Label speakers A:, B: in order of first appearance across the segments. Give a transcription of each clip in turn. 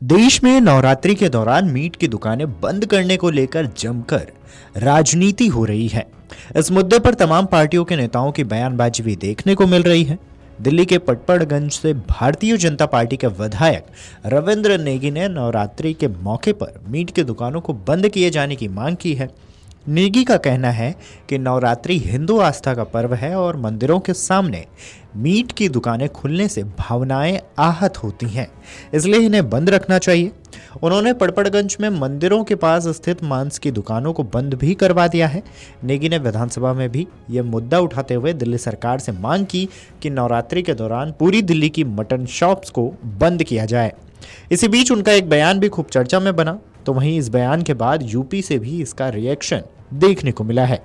A: देश में नवरात्रि के दौरान मीट की दुकानें बंद करने को लेकर जमकर राजनीति हो रही है। इस मुद्दे पर तमाम पार्टियों के नेताओं की बयानबाजी भी देखने को मिल रही है। दिल्ली के पटपड़गंज से भारतीय जनता पार्टी के विधायक रविंद्र नेगी ने नवरात्रि के मौके पर मीट की दुकानों को बंद किए जाने की मांग की है। नेगी का कहना है कि नवरात्रि हिंदू आस्था का पर्व है और मंदिरों के सामने मीट की दुकानें खुलने से भावनाएं आहत होती हैं, इसलिए इन्हें बंद रखना चाहिए। उन्होंने पड़पड़गंज में मंदिरों के पास स्थित मांस की दुकानों को बंद भी करवा दिया है। नेगी ने विधानसभा में भी यह मुद्दा उठाते हुए दिल्ली सरकार से मांग की कि नवरात्रि के दौरान पूरी दिल्ली की मटन शॉप्स को बंद किया जाए। इसी बीच उनका एक बयान भी खूब चर्चा में बना, तो वहीं इस बयान के बाद यूपी से भी इसका रिएक्शन देखने को मिला है।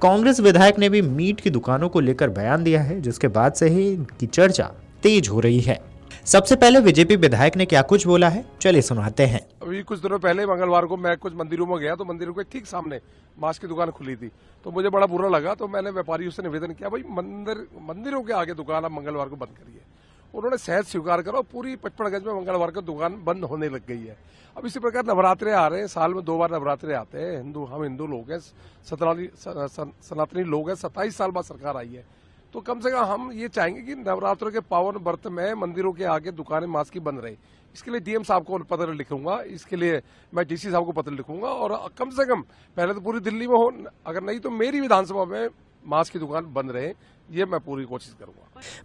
A: कांग्रेस विधायक ने भी मीट की दुकानों को लेकर बयान दिया है, जिसके बाद से ही इनकी चर्चा तेज हो रही है। सबसे पहले बीजेपी विधायक ने क्या कुछ बोला है, चलिए सुनाते हैं।
B: अभी कुछ दिनों पहले मंगलवार को मैं कुछ मंदिरों में गया तो मंदिरों के ठीक सामने मांस की दुकान खुली थी, तो मुझे बड़ा बुरा लगा। तो मैंने व्यापारियों से निवेदन किया, भाई मंदिरों के आगे दुकान आप मंगलवार को बंद करिए। उन्होंने सहज स्वीकार करा और पूरी पचपड़गंज में मंगलवार को दुकान बंद होने लग गई है। अब इसी प्रकार नवरात्रे आ रहे हैं, साल में 2 बार नवरात्रे आते हैं। हम हिंदू लोग हैं, सनातनी लोग हैं। 27 साल बाद सरकार आई है, तो कम से कम हम ये चाहेंगे कि नवरात्रों के पावन व्रत में मंदिरों के आगे दुकानें मांस की बंद रहे। इसके लिए डीएम साहब को पत्र लिखूंगा, इसके लिए मैं डीसी साहब को पत्र लिखूंगा और कम से कम पहले तो पूरी दिल्ली में हो, अगर नहीं तो मेरी विधानसभा में मांस की दुकान बंद रहे, ये मैं पूरी कोशिश करूंगा।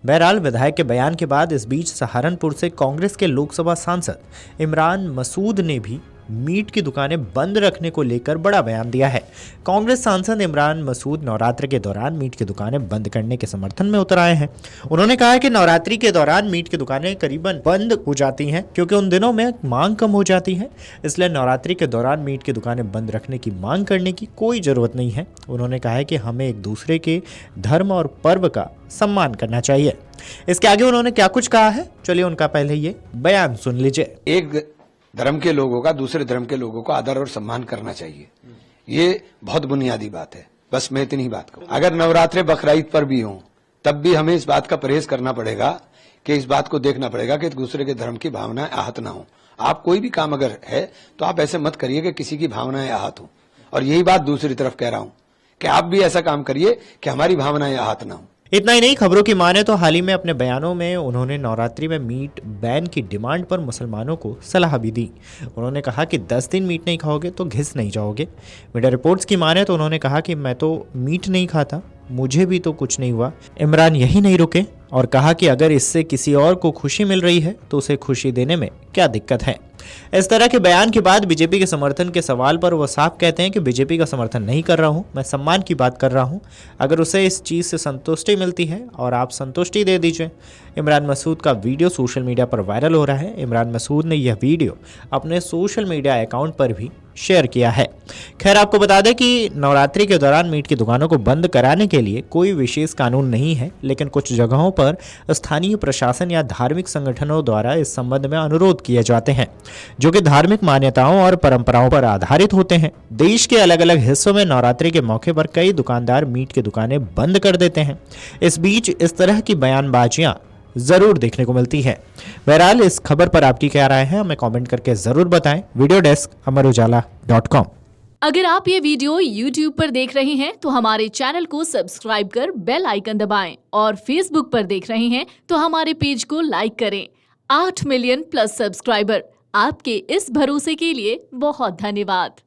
A: बहरहाल विधायक के बयान के बाद इस बीच सहारनपुर से कांग्रेस के लोकसभा सांसद इमरान मसूद ने भी मीट की दुकानें बंद रखने को लेकर बड़ा बयान दिया है। कांग्रेस सांसद इमरान मसूद नवरात्रि के दौरान मीट की दुकानें बंद करने के समर्थन में उतर आए हैं। उन्होंने कहा है कि नवरात्रि के दौरान मीट की दुकानें करीबन बंद हो जाती हैं, क्योंकि उन दिनों में मांग कम हो जाती है। इसलिए नवरात्रि के दौरान मीट की दुकानें बंद रखने की मांग करने की कोई जरूरत नहीं है। उन्होंने कहा है कि हमें एक दूसरे के धर्म और पर्व का सम्मान करना चाहिए। इसके आगे उन्होंने क्या कुछ कहा है, चलिए उनका पहले ये बयान सुन लीजिए।
C: एक धर्म के लोगों का दूसरे धर्म के लोगों को आदर और सम्मान करना चाहिए, ये बहुत बुनियादी बात है। बस मैं इतनी बात कहूं। अगर नवरात्रे बकरीद पर भी हों, तब भी हमें इस बात का परहेज करना पड़ेगा कि इस बात को देखना पड़ेगा कि दूसरे के धर्म की भावनाएं आहत ना हो। आप कोई भी काम अगर है तो आप ऐसे मत करिए कि किसी की भावनाएं आहत हो। और यही बात दूसरी तरफ कह रहा हूं कि आप भी ऐसा काम करिए कि हमारी भावनाएं आहत ना हो।
A: इतना ही नहीं, खबरों की माने तो हाल ही में अपने बयानों में उन्होंने नवरात्रि में मीट बैन की डिमांड पर मुसलमानों को सलाह भी दी। उन्होंने कहा कि 10 दिन मीट नहीं खाओगे तो घिस नहीं जाओगे। मीडिया रिपोर्ट्स की माने तो उन्होंने कहा कि मैं तो मीट नहीं खाता, मुझे भी तो कुछ नहीं हुआ। इमरान यही नहीं रुके और कहा कि अगर इससे किसी और को खुशी मिल रही है तो उसे खुशी देने में क्या दिक्कत है। इस तरह के बयान के बाद बीजेपी के समर्थन के सवाल पर वो साफ कहते हैं कि बीजेपी का समर्थन नहीं कर रहा हूं, मैं सम्मान की बात कर रहा हूं। अगर उसे इस चीज़ से संतुष्टि मिलती है और आप संतुष्टि दे दीजिए। इमरान मसूद का वीडियो सोशल मीडिया पर वायरल हो रहा है। इमरान मसूद ने यह वीडियो अपने सोशल मीडिया अकाउंट पर भी शेयर किया है। खैर, आपको बता दें कि नवरात्रि के दौरान मीट की दुकानों को बंद कराने के लिए कोई विशेष कानून नहीं है, लेकिन कुछ जगहों पर स्थानीय प्रशासन या धार्मिक संगठनों द्वारा इस संबंध में अनुरोध किए जाते हैं, जो कि धार्मिक मान्यताओं और परंपराओं पर आधारित होते हैं। देश के अलग अलग हिस्सों में नवरात्रि के मौके पर कई दुकानदार मीट की दुकानें बंद कर देते हैं। इस बीच इस तरह की बयानबाजियां जरूर देखने को मिलती है। बहरहाल इस खबर पर आपकी क्या राय है, हमें कमेंट करके जरूर बताएं। Video desk amarujala.com।
D: अगर आप ये वीडियो YouTube पर देख रहे हैं तो हमारे चैनल को सब्सक्राइब कर बेल आइकन दबाएं और Facebook पर देख रहे हैं तो हमारे पेज को लाइक करें। 8 मिलियन प्लस सब्सक्राइबर, आपके इस भरोसे के लिए बहुत धन्यवाद।